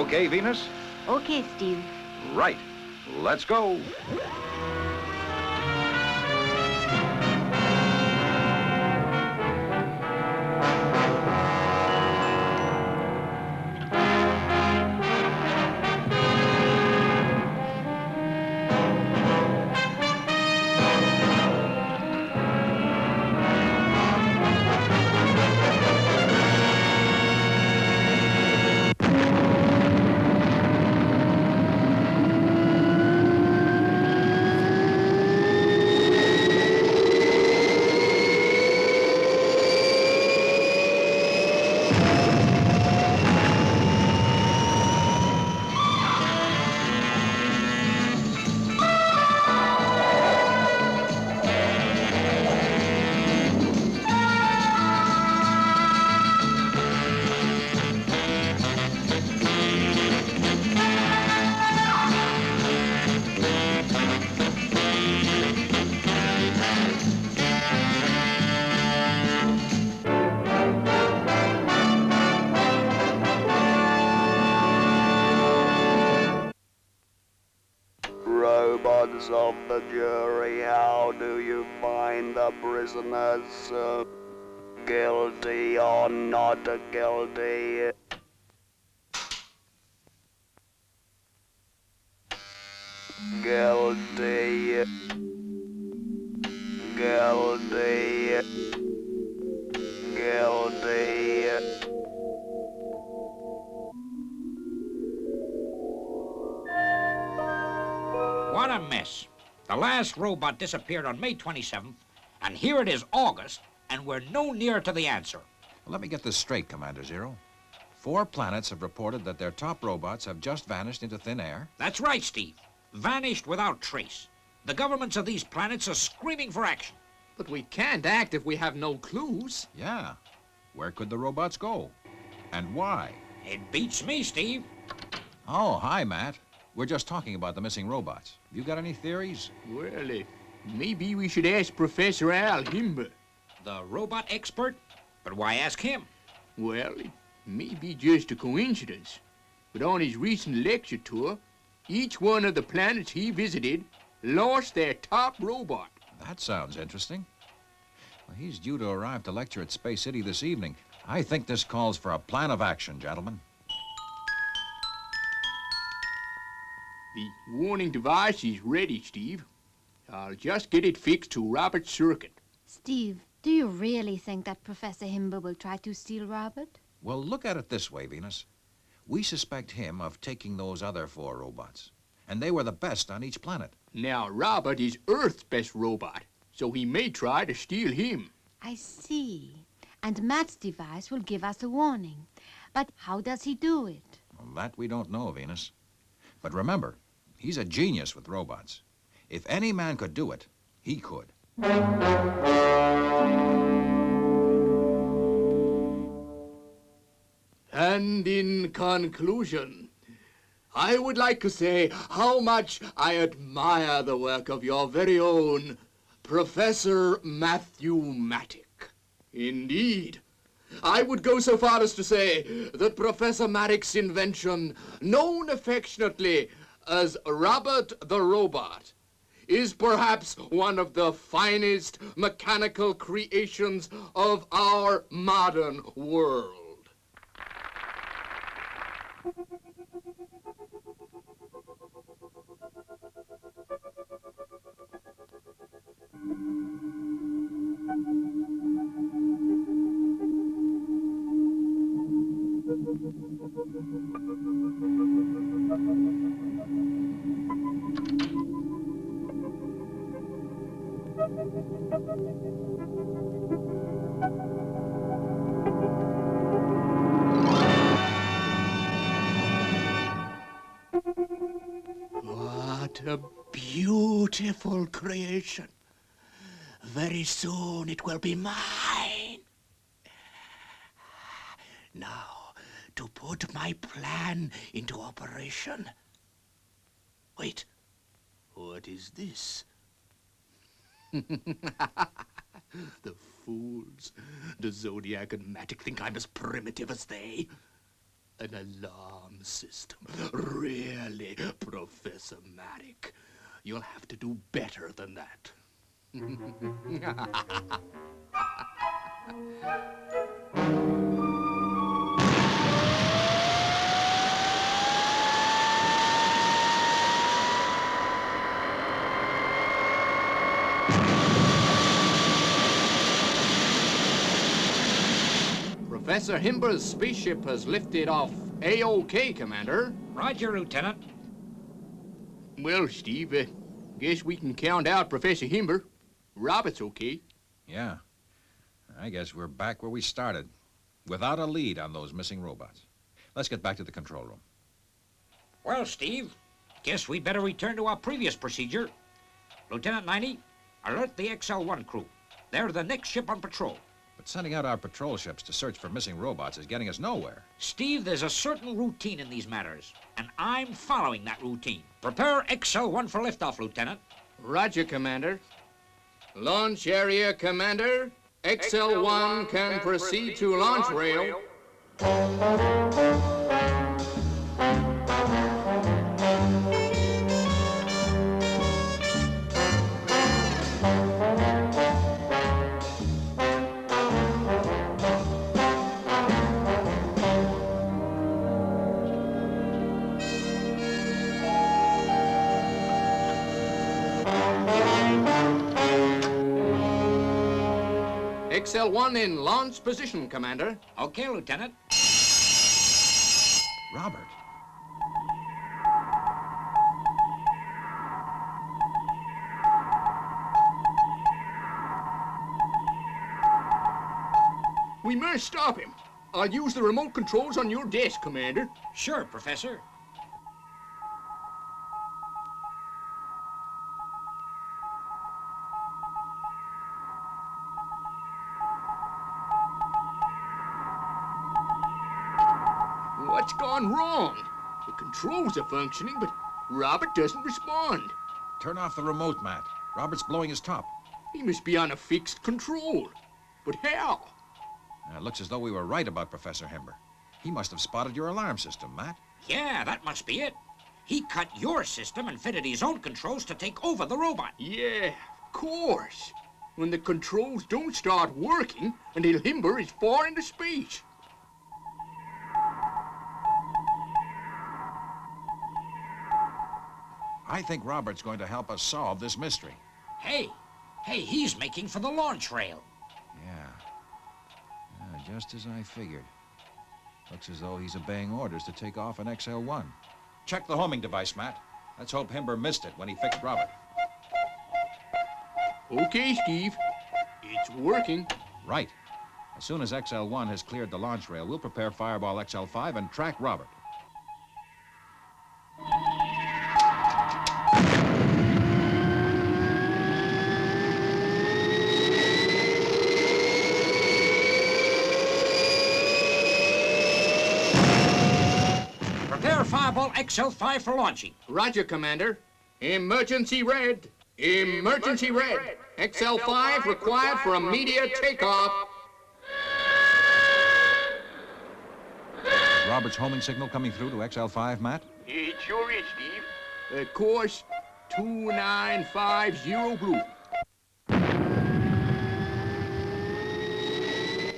Okay, Venus? Okay, Steve. Right. Let's go. Robots of the jury, how do you find the prisoners guilty or not guilty? Guilty. Guilty. Guilty. What a mess. The last robot disappeared on May 27th, and here it is August, and we're no nearer to the answer. Well, let me get this straight, Commander Zero. 4 planets have reported that their top robots have just vanished into thin air. That's right, Steve. Vanished without trace. The governments of these planets are screaming for action. But we can't act if we have no clues. Yeah. Where could the robots go? And why? It beats me, Steve. Oh, hi, Matt. We're just talking about the missing robots. You got any theories? Well, maybe we should ask Professor Al Himber. The robot expert? But why ask him? Well, it may be just a coincidence, but on his recent lecture tour, each one of the planets he visited lost their top robot. That sounds interesting. Well, he's due to arrive to lecture at Space City this evening. I think this calls for a plan of action, gentlemen. The warning device is ready, Steve. I'll just get it fixed to Robert's circuit. Steve, do you really think that Professor Himber will try to steal Robert? Well, look at it this way, Venus. We suspect him of taking those other 4 robots, and they were the best on each planet. Now, Robert is Earth's best robot, so he may try to steal him. I see. And Matt's device will give us a warning. But how does he do it? Well, that we don't know, Venus. But remember, he's a genius with robots. If any man could do it, he could. And in conclusion, I would like to say how much I admire the work of your very own Professor Matthew Mattick. Indeed, I would go so far as to say that Professor Mattick's invention, known affectionately as Robert the Robot, is perhaps one of the finest mechanical creations of our modern world. What a beautiful creation. Very soon it will be mine. Now, to put my plan into operation. Wait, what is this? The fools. The Zodiac and Matic think I'm as primitive as they. an alarm system. Really, Professor Maddock. You'll have to do better than that. Professor Himber's spaceship has lifted off A-OK, Commander. Roger, Lieutenant. Well, Steve, guess we can count out Professor Himber. Robert's okay. Yeah. I guess we're back where we started, without a lead on those missing robots. Let's get back to the control room. Well, Steve, guess we better return to our previous procedure. Lieutenant 90, alert the XL1 crew. They're the next ship on patrol. But sending out our patrol ships to search for missing robots is getting us nowhere. Steve, there's a certain routine in these matters, and I'm following that routine. Prepare XL1 for liftoff, Lieutenant. Roger, Commander. Launch area, Commander. XL1 can proceed to launch rail. XL1 in launch position, Commander. Okay, Lieutenant. Robert. We must stop him. I'll use the remote controls on your desk, Commander. Sure, Professor. What's gone wrong? The controls are functioning, but Robert doesn't respond. Turn off the remote, Matt. Robert's blowing his top. He must be on a fixed control. But how? It looks as though we were right about Professor Himber. He must have spotted your alarm system, Matt. Yeah, that must be it. He cut your system and fitted his own controls to take over the robot. Yeah, of course. When the controls don't start working until Himber is far into space. I think Robert's going to help us solve this mystery. Hey, he's making for the launch rail. Yeah, just as I figured. Looks as though he's obeying orders to take off an XL1. Check the homing device, Matt. Let's hope Himber missed it when he fixed Robert. Okay, Steve. It's working. Right. As soon as XL1 has cleared the launch rail, we'll prepare Fireball XL5 and track Robert. Prepare Fireball XL5 for launching. Roger, Commander. Emergency red. Emergency red. XL5 required for immediate takeoff. Is Robert's homing signal coming through to XL5, Matt? It sure is, Steve. Course 2950 blue.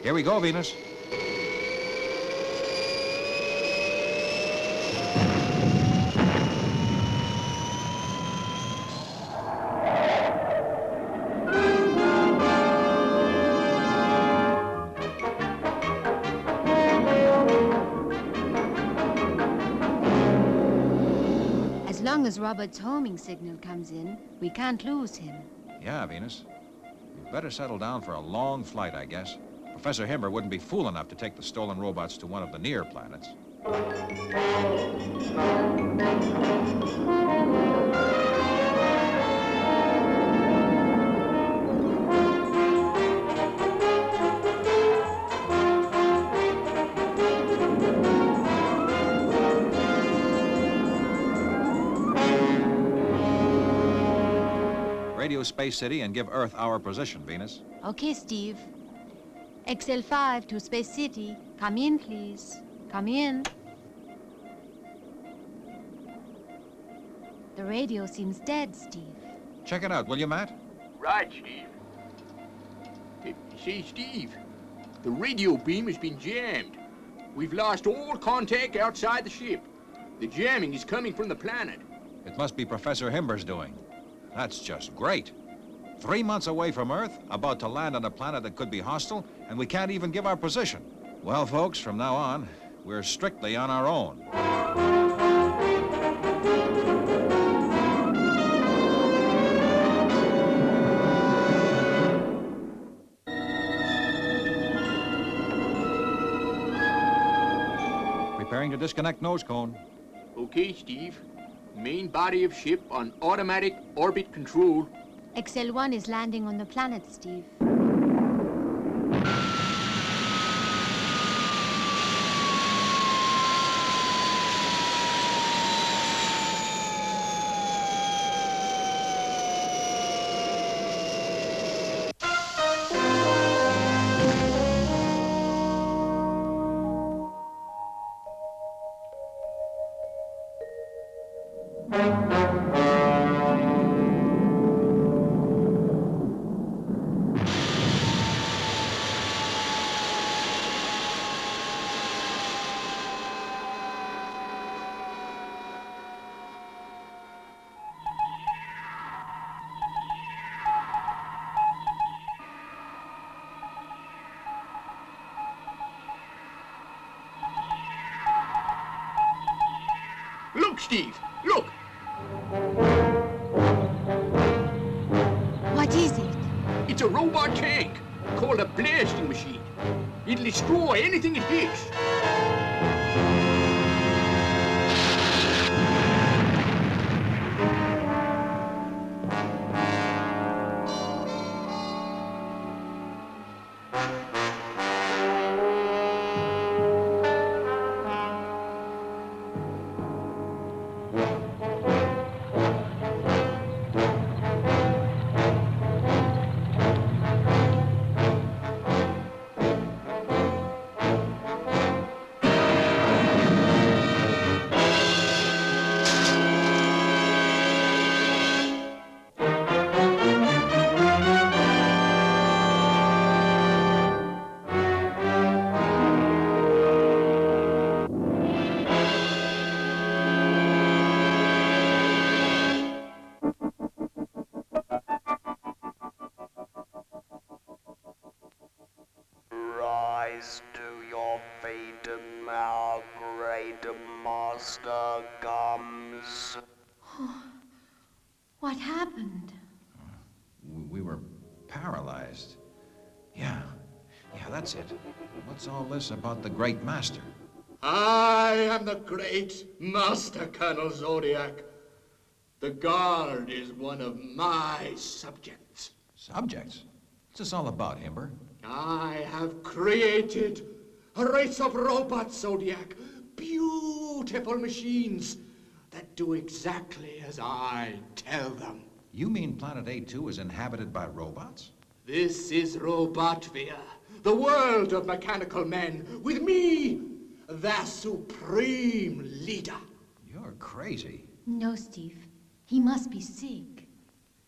Here we go, Venus. As long as Robert's homing signal comes in, we can't lose him. Yeah, Venus. We'd better settle down for a long flight, I guess. Professor Himber wouldn't be fool enough to take the stolen robots to one of the near planets. Radio Space City and give Earth our position, Venus. Okay, Steve. XL5 to Space City. Come in, please. Come in. The radio seems dead, Steve. Check it out, will you, Matt? Right, Steve. Say, Steve, the radio beam has been jammed. We've lost all contact outside the ship. The jamming is coming from the planet. It must be Professor Himber's doing. That's just great. 3 months away from Earth, about to land on a planet that could be hostile, and we can't even give our position. Well, folks, from now on, we're strictly on our own. Preparing to disconnect nose cone. Okay, Steve. Main body of ship on automatic orbit control. XL1 is landing on the planet, Steve. Look, Steve, look! What is it? It's a robot tank called a blasting machine. It'll destroy anything it hits. Rise to your feet and our great master comes. What happened? We were paralyzed. Yeah, that's it. What's all this about the Great Master? I am the great Master Colonel Zodiac. The guard is one of my subjects. Subjects? What's this all about, Himber? I have created a race of robots, Zodiac. Beautiful machines that do exactly as I tell them. You mean Planet A2 is inhabited by robots? This is Robotvia, the world of mechanical men, with me, their supreme leader. You're crazy. No, Steve. He must be sick.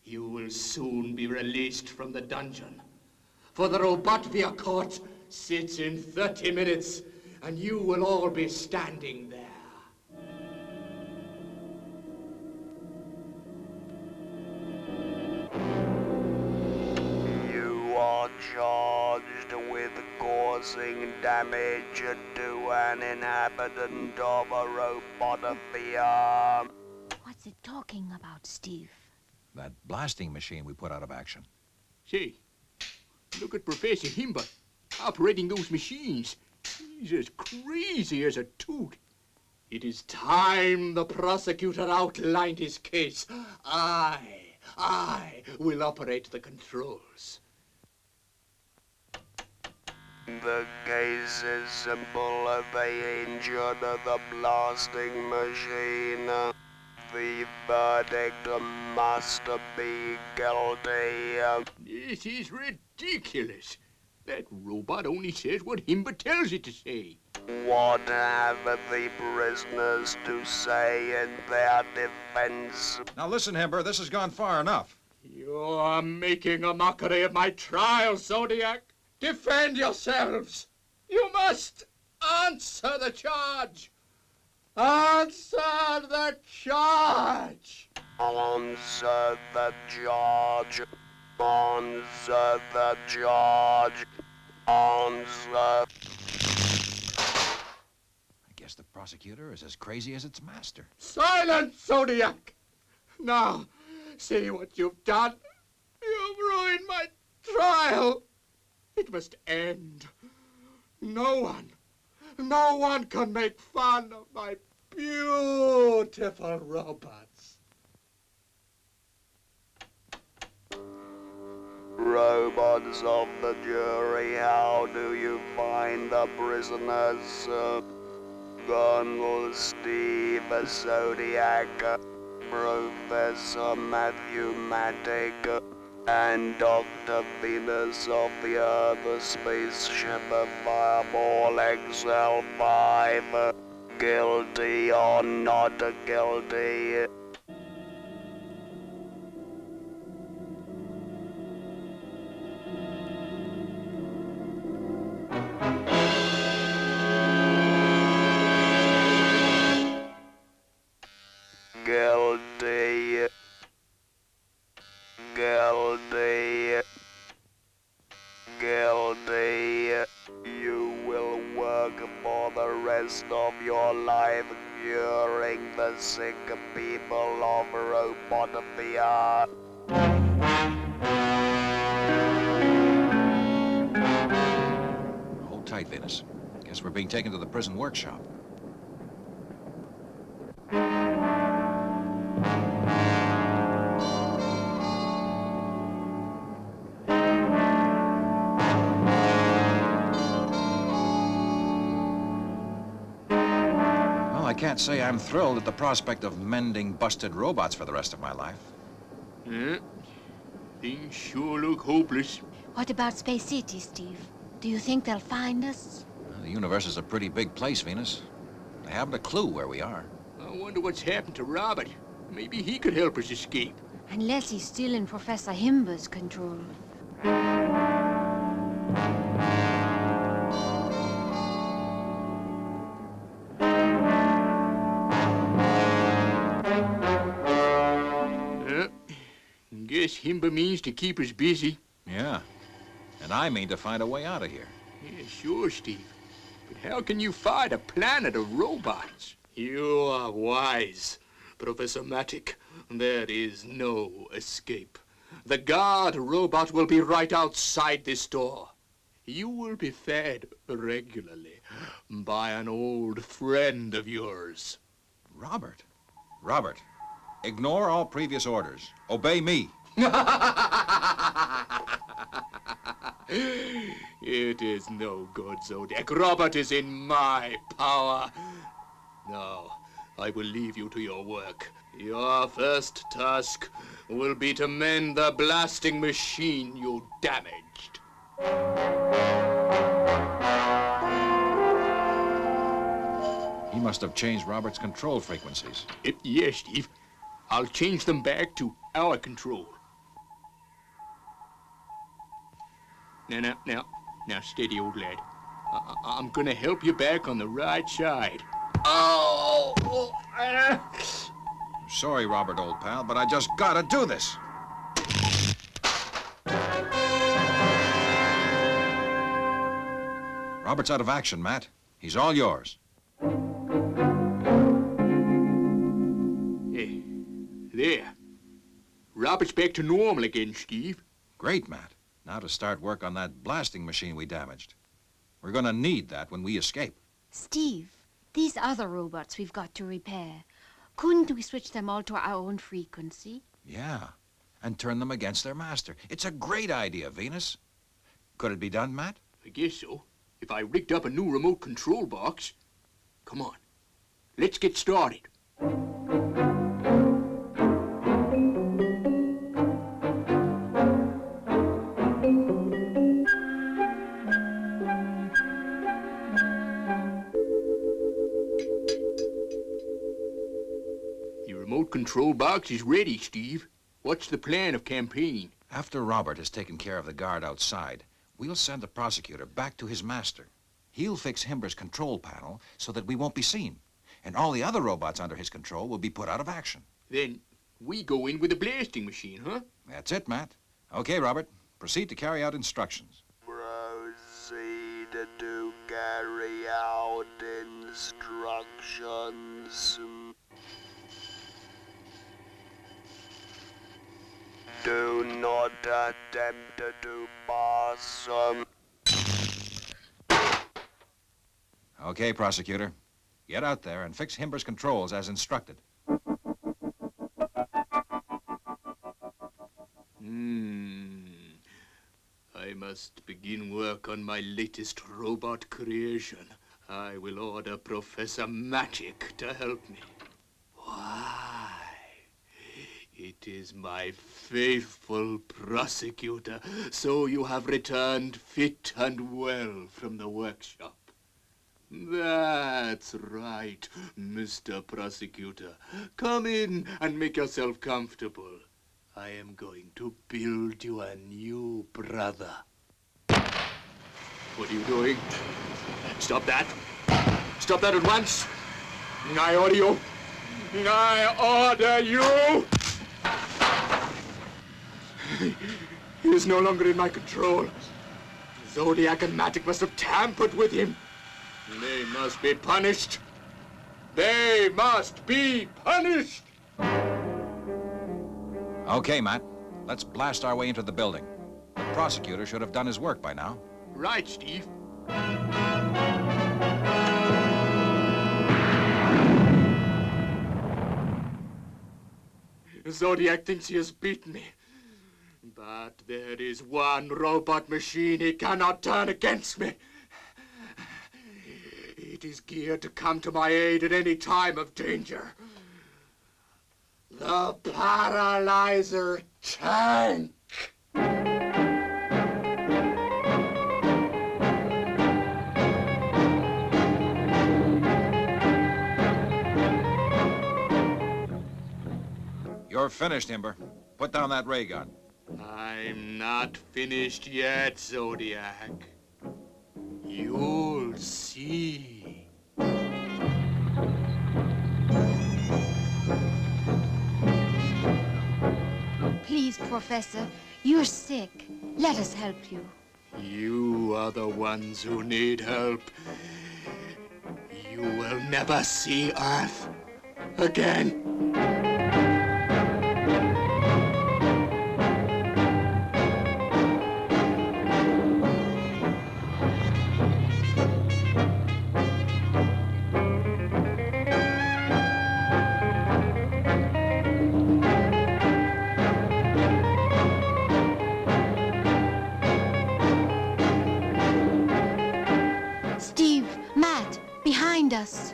You will soon be released from the dungeon. For the Robotvia court sits in 30 minutes, and you will all be standing there. You are charged with causing damage to an inhabitant of a Robotvia. What's it talking about, Steve? That blasting machine we put out of action. Say, look at Professor Himber operating those machines. He's as crazy as a toot. It is time the prosecutor outlined his case. I will operate the controls. The case is simple. They injured the blasting machine. The verdict must be guilty. This is ridiculous. That robot only says what Himber tells it to say. What have the prisoners to say in their defense? Now listen, Hember, this has gone far enough. You are making a mockery of my trial, Zodiac. Defend yourselves. You must answer the charge. Answer the charge. Answer the charge. Answer the charge. Answer. I guess the prosecutor is as crazy as its master. Silence, Zodiac. Now, see what you've done. You've ruined my trial. It must end. No one can make fun of my beautiful robots. Robots of the jury, how do you find the prisoners? Colonel Steve Zodiac, Professor Matthew Matic, and Dr. Venus of the Earth spaceship Fireball XL5. Guilty or not guilty? Guilty. Guilty. Guilty. You will work for the rest of your life curing the sick people of Robotophia. Hold tight, Venus. Guess we're being taken to the prison workshop. Well, I can't say I'm thrilled at the prospect of mending busted robots for the rest of my life. Yeah, things sure look hopeless. What about Space City, Steve? Do you think they'll find us? Well, the universe is a pretty big place, Venus. They haven't a clue where we are. I wonder what's happened to Robert. Maybe he could help us escape. Unless he's still in Professor Himber's control. Guess Himba means to keep us busy. Yeah. And I mean to find a way out of here. Yeah, sure, Steve. But how can you fight a planet of robots? You are wise, Professor Matic. There is no escape. The guard robot will be right outside this door. You will be fed regularly by an old friend of yours. Robert. Robert, ignore all previous orders. Obey me. It is no good, Zodiac. Robert is in my power. Now, I will leave you to your work. Your first task will be to mend the blasting machine you damaged. He must have changed Robert's control frequencies. Yes, Steve. I'll change them back to our control. Now, steady, old lad. I'm gonna help you back on the right side. Oh! Sorry, Robert, old pal, but I just gotta do this. Robert's out of action, Matt. He's all yours. There. Robert's back to normal again, Steve. Great, Matt. Now to start work on that blasting machine we damaged. We're gonna need that when we escape. Steve, these other robots we've got to repair, couldn't we switch them all to our own frequency? Yeah, and turn them against their master. It's a great idea, Venus. Could it be done, Matt? I guess so. If I rigged up a new remote control box. Come on. Let's get started. control box is ready, Steve. What's the plan of campaign? After Robert has taken care of the guard outside, we'll send the prosecutor back to his master. He'll fix Himber's control panel so that we won't be seen, and all the other robots under his control will be put out of action. Then we go in with a blasting machine, huh? That's it, Matt. Okay, Robert, proceed to carry out instructions. Proceed to carry out instructions. Do not attempt to pass. Okay, prosecutor. Get out there and fix Himber's controls as instructed. I must begin work on my latest robot creation. I will order Professor Magic to help me. Why? It is my faithful prosecutor. So you have returned fit and well from the workshop. That's right, Mr. Prosecutor. Come in and make yourself comfortable. I am going to build you a new brother. What are you doing? Stop that. Stop that at once. I order you. I order you. He is no longer in my control. Zodiac and Matic must have tampered with him. They must be punished. They must be punished. Okay, Matt. Let's blast our way into the building. The prosecutor should have done his work by now. Right, Steve. Zodiac thinks he has beaten me. But there is one robot machine he cannot turn against me. It is geared to come to my aid at any time of danger. The Paralyzer Tank! You're finished, Himber. Put down that ray gun. I'm not finished yet, Zodiac. You'll see. Please, Professor, you're sick. Let us help you. You are the ones who need help. You will never see Earth again. Steve, Matt, behind us.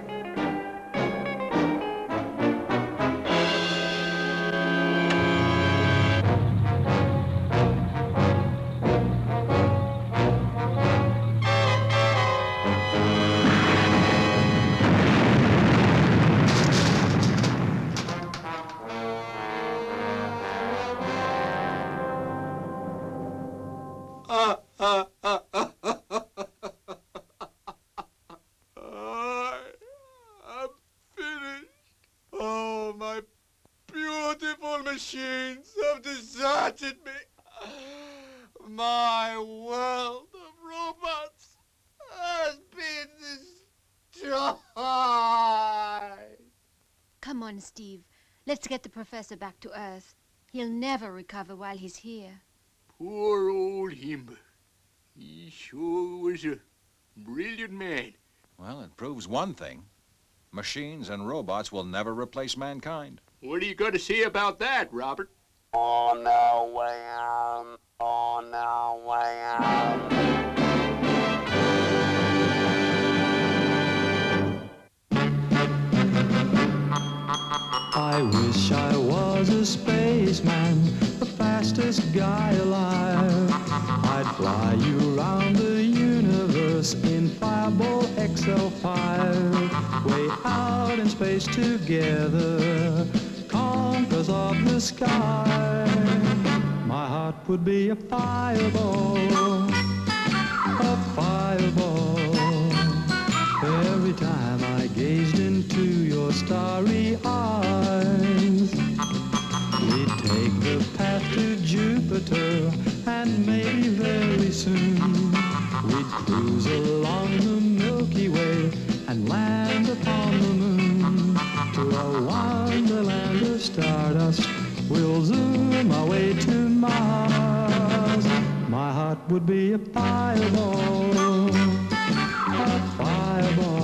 I'm finished. Oh, my beautiful machines have deserted me. My world of robots has been destroyed. Come on, Steve. Let's get the professor back to Earth. He'll never recover while he's here. Poor old Himber. He sure was a brilliant man. Well, it proves one thing. Machines and robots will never replace mankind. What are you going to say about that, Robert? On our way out. On our way out. I wish I was a spaceman, the fastest guy alive. I'd fly you around the universe in Fireball XL5. Way out in space together. Call colors of the sky. My heart would be a fireball, a fireball. Every time I gazed into your starry eyes, we'd take the path to Jupiter, and maybe very soon we'd cruise along the Milky Way and land upon the moon. To a wonderland of stardust, we'll zoom our way to Mars. My heart would be a fireball, a fireball.